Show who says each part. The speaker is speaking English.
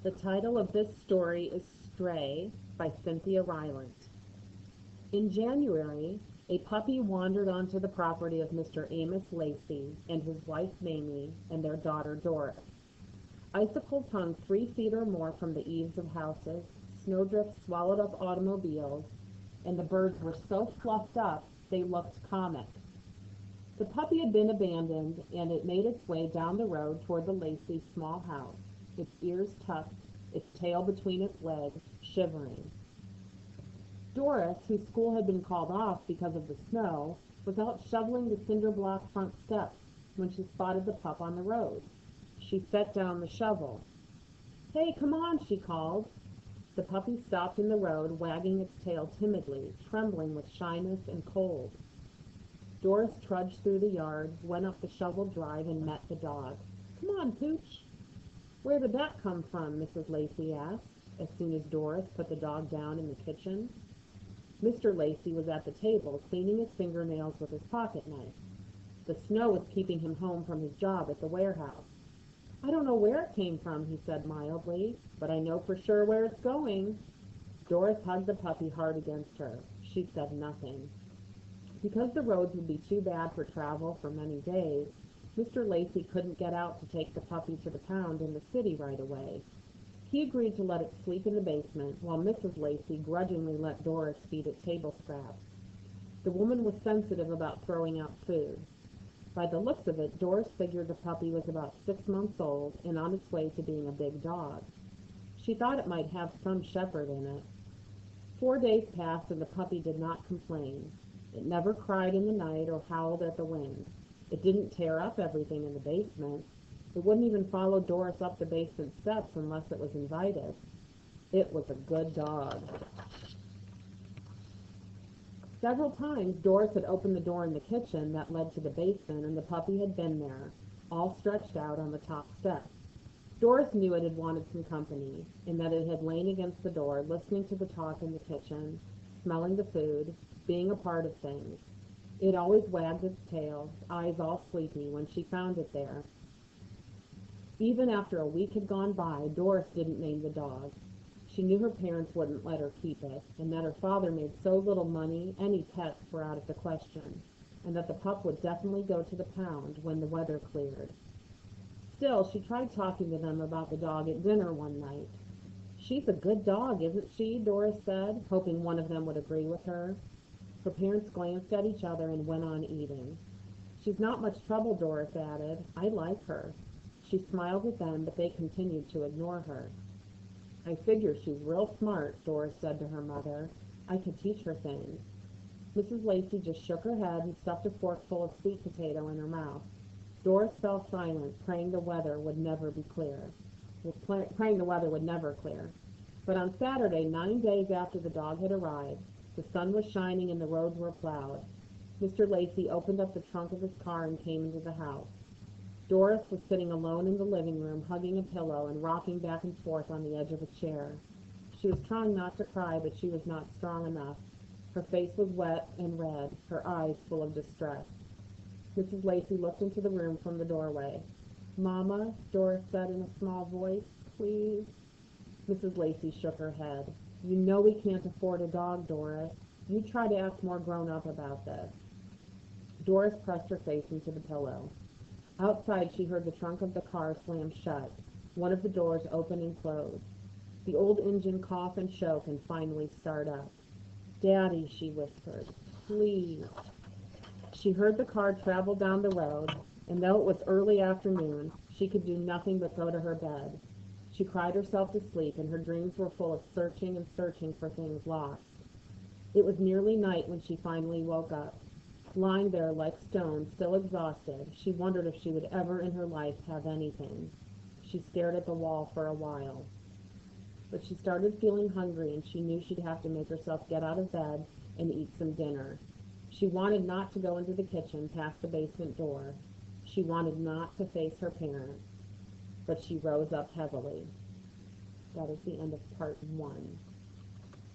Speaker 1: The title of this story is Stray by Cynthia Rylant. In January, a puppy wandered onto the property of Mr. Amos Lacey and his wife Mamie and their daughter Doris. Icicles hung 3 feet or more from the eaves of houses, snowdrifts swallowed up automobiles, and the birds were so fluffed up they looked comic. The puppy had been abandoned, and it made its way down the road toward the Lacey small house, its ears tucked, its tail between its legs, shivering. Doris, whose school had been called off because of the snow, was out shoveling the cinder-block front steps when she spotted the pup on the road. She set down the shovel. "Hey, come on," she called. The puppy stopped in the road, wagging its tail timidly, trembling with shyness and cold. Doris trudged through the yard, went up the shoveled drive, and met the dog. "Come on, Pooch." "Where did that come from?" Mrs. Lacey asked, as soon as Doris put the dog down in the kitchen. Mr. Lacey was at the table, cleaning his fingernails with his pocket knife. The snow was keeping him home from his job at the warehouse. "I don't know where it came from," he said mildly, "but I know for sure where it's going." Doris hugged the puppy hard against her. She said nothing. Because the roads would be too bad for travel for many days, Mr. Lacey couldn't get out to take the puppy to the pound in the city right away. He agreed to let it sleep in the basement, while Mrs. Lacey grudgingly let Doris feed it table scraps. The woman was sensitive about throwing out food. By the looks of it, Doris figured the puppy was about 6 months old and on its way to being a big dog. She thought it might have some shepherd in it. 4 days passed and the puppy did not complain. It never cried in the night or howled at the wind. It didn't tear up everything in the basement. It wouldn't even follow Doris up the basement steps unless it was invited. It was a good dog. Several times Doris had opened the door in the kitchen that led to the basement, and the puppy had been there, all stretched out on the top step. Doris knew it had wanted some company, and that it had lain against the door, listening to the talk in the kitchen, smelling the food, being a part of things. It always wagged its tail, eyes all sleepy, when she found it there. Even after a week had gone by, Doris didn't name the dog. She knew her parents wouldn't let her keep it, and that her father made so little money any pets were out of the question, and that the pup would definitely go to the pound when the weather cleared. Still, she tried talking to them about the dog at dinner one night. "She's a good dog, isn't she?" Doris said, hoping one of them would agree with her. Her parents glanced at each other and went on eating. "She's not much trouble," Doris added. "I like her." She smiled at them, but they continued to ignore her. "I figure she's real smart," Doris said to her mother. "I could teach her things." Mrs. Lacey just shook her head and stuffed a forkful of sweet potato in her mouth. Doris fell silent, praying the weather would never clear. But on Saturday, 9 days after the dog had arrived, the sun was shining and the roads were plowed. Mr. Lacey opened up the trunk of his car and came into the house. Doris was sitting alone in the living room, hugging a pillow and rocking back and forth on the edge of a chair. She was trying not to cry, but she was not strong enough. Her face was wet and red, her eyes full of distress. Mrs. Lacey looked into the room from the doorway. "Mama," Doris said in a small voice, "please." Mrs. Lacey shook her head. "You know we can't afford a dog, Doris. You try to act more grown-up about this." Doris pressed her face into the pillow. Outside, she heard the trunk of the car slam shut, one of the doors open and close. The old engine cough and choke and finally start up. "Daddy," she whispered, "please." She heard the car travel down the road, and though it was early afternoon, she could do nothing but go to her bed. She cried herself to sleep, and her dreams were full of searching and searching for things lost. It was nearly night when she finally woke up. Lying there like stone, still exhausted, she wondered if she would ever in her life have anything. She stared at the wall for a while. But she started feeling hungry, and she knew she'd have to make herself get out of bed and eat some dinner. She wanted not to go into the kitchen past the basement door. She wanted not to face her parents. But she rose up heavily. That is the end of part 1.